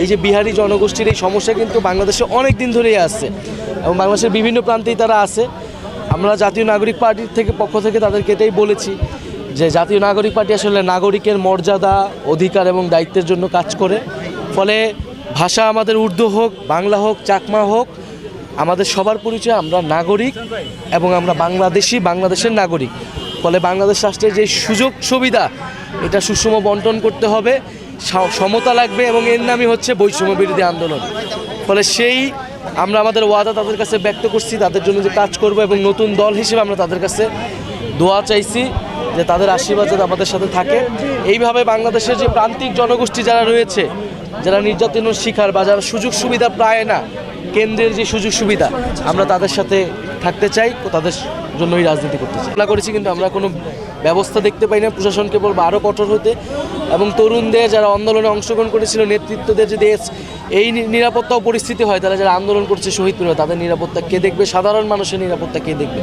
এই যে বিহারি জনগোষ্ঠীর এই সমস্যা কিন্তু বাংলাদেশে অনেক দিন ধরেই আছে এবং বাংলাদেশের বিভিন্ন প্রান্তেই তারা আছে। আমরা জাতীয় নাগরিক পার্টির পক্ষ থেকে তাদেরকে এটাই বলেছি যে জাতীয় নাগরিক পার্টি আসলে নাগরিকের মর্যাদা, অধিকার এবং দায়িত্বের জন্য কাজ করে। ফলে ভাষা আমাদের উর্দু হোক, বাংলা হোক, চাকমা হোক, আমাদের সবার পরিচয় আমরা নাগরিক এবং আমরা বাংলাদেশের নাগরিক। ফলে বাংলাদেশ রাষ্ট্রের যে সুযোগ সুবিধা এটা সুষম বন্টন করতে হবে, সমতা লাগবে এবং এর নামই হচ্ছে বৈষম্য বিরোধী আন্দোলন। ফলে আমরা আমাদের ওয়াদা তাদের কাছে ব্যক্ত করছি, তাদের জন্য যে কাজ করব এবং নতুন দল হিসেবে আমরা তাদের কাছে দোয়া চাইছি যে তাদের আশীর্বাদ যাতে আমাদের সাথে থাকে। এইভাবে বাংলাদেশের যে প্রান্তিক জনগোষ্ঠী যারা রয়েছে, যারা নির্যাতনের শিকার বা যারা সুযোগ সুবিধা পায় না, কেন্দ্রের যে সুযোগ সুবিধা, আমরা তাদের সাথে থাকতে চাই, তাদের জন্যই রাজনীতি করতে চাই। আমরা করেছি কিন্তু আমরা কোনো ব্যবস্থা দেখতে পাই না। প্রশাসনকে বলবো আরও কঠোর হতে এবং তরুণদের যারা আন্দোলনে অংশগ্রহণ করেছিল, নেতৃত্বদের যদি এই নিরাপত্তাও পরিস্থিতি হয়, তারা যারা আন্দোলন করছে শহীদপুরে, তাদের নিরাপত্তা কে দেখবে? সাধারণ মানুষের নিরাপত্তা কে দেখবে?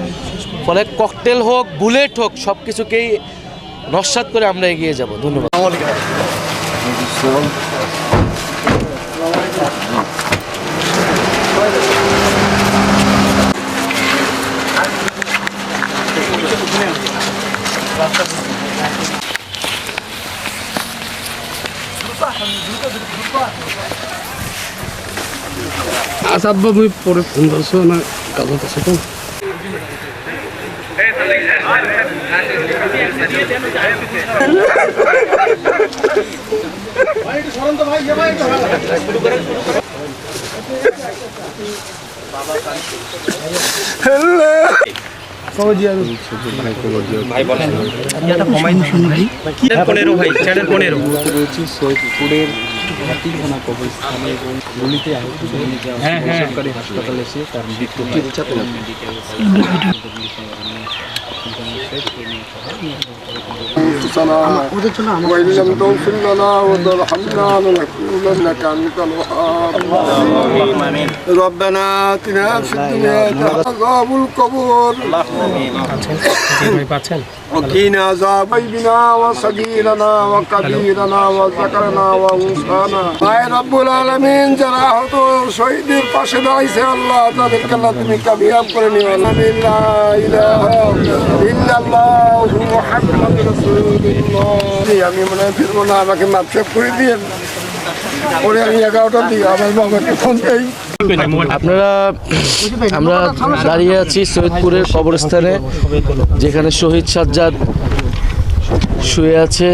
ফলে ককটেল হোক, বুলেট হোক, সব কিছুকেই নস্যাৎ করে আমরা এগিয়ে যাব। ধন্যবাদ। আসাদ বাবু পরে ফোন করছো না কাজ হতেছে তো? সৈয়দপুরের হাতিখানা কবরস্থানে এবং গুলিতে আহত সরকারি হাসপাতালে এসে তার মৃত্যু ربنا آتنا في الدنيا عذاب القبر وقنا عذاب بنا وصغيرنا وكبيرنا وذكرنا وانثانا اي رب العالمين যারা আহত শহীদের পাশে দাঁড়াইছে আল্লাহ তাদেরকে আল্লাহ তুমি কামিয়াব করে নিও। লা ইলাহা ইল্লাল্লাহ মুহাম্মাদুর রাসূলুল্লাহ। আমি মনে হয় ফিরবো না, আমাকে মাফ করে দিয়েন। পরে আমি 11টা দিই আমার বাবাকে ফোন দেই। আমরা দাঁড়িয়ে আছি সৈয়দপুরের কবরস্থানে, যেখানে শহীদ সাজ্জাদ শুয়ে আছে।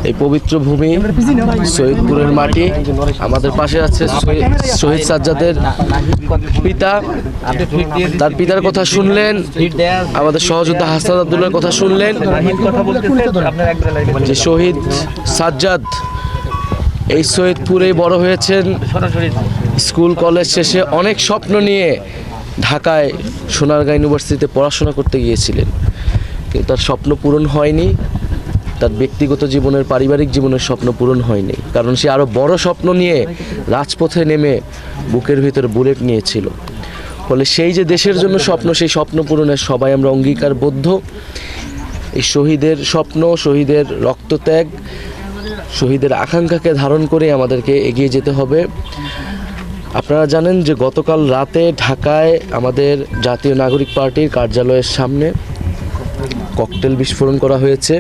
এই পবিত্র ভূমি সৈয়দপুরের মাটি। আমাদের পাশে আছে শহীদ সাজ্জাদের পিতা। তার পিতার কথা শুনলেন, আমাদের সহযোদ্ধা হাসনাত আব্দুল্লাহর কথা শুনলেন। যে শহীদ সাজ্জাদ এই সৈয়দপুরেই বড় হয়েছেন, স্কুল কলেজ শেষে অনেক স্বপ্ন নিয়ে ঢাকায় সোনারগাঁ ইউনিভার্সিটিতে পড়াশোনা করতে গিয়েছিলেন, কিন্তু তার স্বপ্ন পূরণ হয়নি। তার ব্যক্তিগত জীবনের, পারিবারিক জীবনের স্বপ্ন পূরণ হয়নি, কারণ সে আরও বড় স্বপ্ন নিয়ে রাজপথে নেমে বুকের ভিতরে বুলেট নিয়েছিল। ফলে সেই যে দেশের জন্য স্বপ্ন, সেই স্বপ্ন পূরণের সবাই আমরা অঙ্গীকারবদ্ধ। এই শহীদের স্বপ্ন, শহীদের রক্তত্যাগ, শহীদের আকাঙ্ক্ষাকে ধারণ করে আমাদেরকে এগিয়ে যেতে হবে। আপনারা জানেন যে গতকাল রাতে ঢাকায় আমাদের জাতীয় নাগরিক পার্টির কার্যালয়ের সামনে ককটেল বিস্ফোরণ করা হয়েছে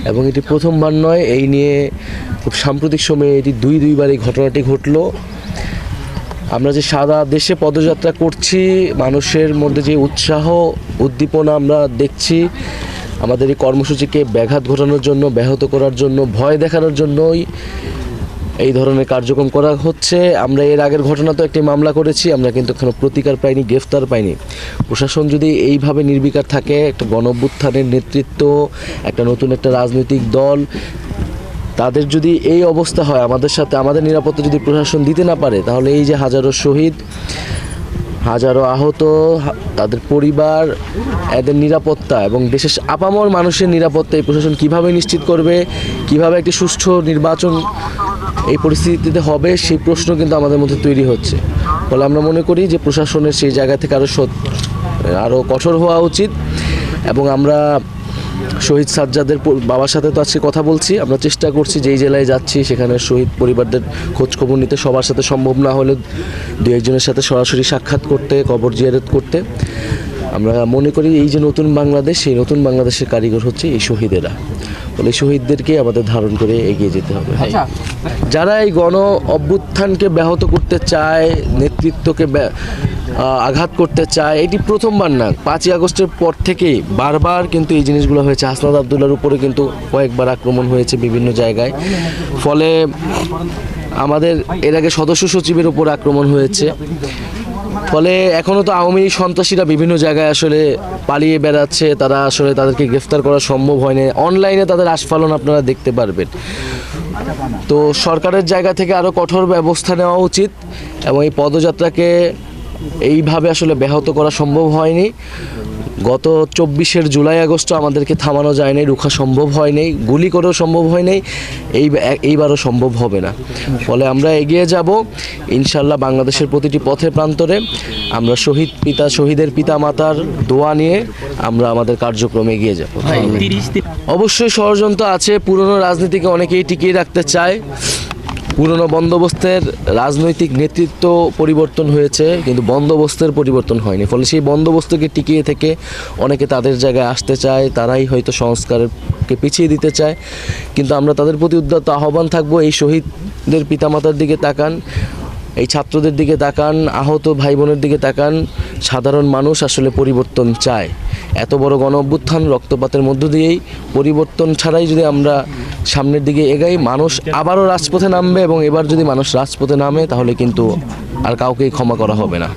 এবং এটি প্রথমবার নয়। এই নিয়ে খুব সাম্প্রতিক সময়ে এটি দুইবার এই ঘটনাটি ঘটল। আমরা যে সারা দেশে পদযাত্রা করছি, মানুষের মধ্যে যে উৎসাহ উদ্দীপনা আমরা দেখছি, আমাদের এই কর্মসূচিকে ব্যাঘাত ঘটানোর জন্য, ব্যাহত করার জন্য, ভয় দেখানোর জন্যই এই ধরনের কার্যক্রম করা হচ্ছে। আমরা এর আগের ঘটনা তো একটি মামলা করেছি, আমরা কিন্তু এখনো প্রতিকার পাইনি, গ্রেফতার পাইনি। প্রশাসন যদি এইভাবে নির্বিকার থাকে, একটা গণঅভ্যুত্থানের নেতৃত্ব, নতুন একটা রাজনৈতিক দল, তাদের যদি এই অবস্থা হয়, আমাদের সাথে আমাদের নিরাপত্তা যদি প্রশাসন দিতে না পারে, তাহলে এই যে হাজারো শহীদ, হাজারো আহত, তাদের পরিবার, এদের নিরাপত্তা এবং দেশের আপামর মানুষের নিরাপত্তা এই প্রশাসন কীভাবে নিশ্চিত করবে, কিভাবে একটি সুষ্ঠু নির্বাচন এই পরিস্থিতিতে হবে, সেই প্রশ্ন কিন্তু আমাদের মধ্যে তৈরি হচ্ছে। ফলে আমরা মনে করি যে প্রশাসনের সেই জায়গা থেকে আরও কঠোর হওয়া উচিত এবং আমরা শহীদ সাজ্জাদের বাবার সাথে তো আজকে কথা বলছি। আমরা চেষ্টা করছি যেই জেলায় যাচ্ছি সেখানে শহীদ পরিবারদের খোঁজখবর নিতে। সবার সাথে সম্ভব না হলে দু একজনের সাথে সরাসরি সাক্ষাৎ করতে, কবর জিয়ারত করতে। আমরা মনে করি এই যে নতুন বাংলাদেশ, সেই নতুন বাংলাদেশের কারিগর হচ্ছে এই শহীদেরা। বলে শহীদদেরকে আমাদের ধারণ করে এগিয়ে যেতে হবে। যারা এই গণ অভ্যুত্থানকে ব্যাহত করতে চায়, নেতৃত্বকে আঘাত করতে চায়, এটি প্রথমবার না। 5ই আগস্টের পর থেকেই বারবার কিন্তু এই জিনিসগুলো হয়েছে। হাসনাত আবদুল্লাহর উপরে কিন্তু কয়েকবার আক্রমণ হয়েছে বিভিন্ন জায়গায়। ফলে আমাদের এর আগে সদস্য সচিবের উপর আক্রমণ হয়েছে। ফলে এখনও তো আওয়ামী লীগ সন্ত্রাসীরা বিভিন্ন জায়গায় আসলে পালিয়ে বেড়াচ্ছে। তারা আসলে তাদেরকে গ্রেফতার করা সম্ভব হয়নি। অনলাইনে তাদের আস্ফালন আপনারা দেখতে পারবেন। তো সরকারের জায়গা থেকে আরও কঠোর ব্যবস্থা নেওয়া উচিত এবং এই পদযাত্রাকে এইভাবে আসলে ব্যাহত করা সম্ভব হয়নি। গত 24 জুলাই আগস্ট আমাদেরকে থামানো যায়নি, রুখা সম্ভব হয়নি, গুলি করেও সম্ভব হয়নি, এইবারও সম্ভব হবে না। ফলে আমরা এগিয়ে যাব ইনশাল্লাহ। বাংলাদেশের প্রতিটি পথে প্রান্তরে আমরা শহীদের পিতা মাতার দোয়া নিয়ে আমরা আমাদের কার্যক্রমে এগিয়ে যাব। অবশ্যই ষড়যন্ত্র আছে। পুরনো রাজনীতিকে অনেকেই টিকিয়ে রাখতে চায়। পুরনো বন্দোবস্তের রাজনৈতিক নেতৃত্ব পরিবর্তন হয়েছে, কিন্তু বন্দোবস্তের পরিবর্তন হয়নি। ফলে সেই বন্দোবস্তকে টিকিয়ে থেকে অনেকে তাদের জায়গায় আসতে চায়। তারাই হয়তো সংস্কারকে পিছিয়ে দিতে চায়। কিন্তু আমরা তাদের প্রতি উদ্যত আহ্বান থাকবো, এই শহীদদের পিতামাতার দিকে তাকান, এই ছাত্রদের দিকে তাকান, আহত ভাই বোনের দিকে তাকান। সাধারণ মানুষ আসলে পরিবর্তন চায়। এত বড় গণ অভ্যুত্থান রক্তপাতের মধ্য দিয়েই, পরিবর্তন ছাড়াই যদি আমরা সামনের দিকে এগাই, মানুষ আবারও রাজপথে নামবে এবং এবার যদি মানুষ রাজপথে নামে তাহলে কিন্তু আর কাউকেই ক্ষমা করা হবে না।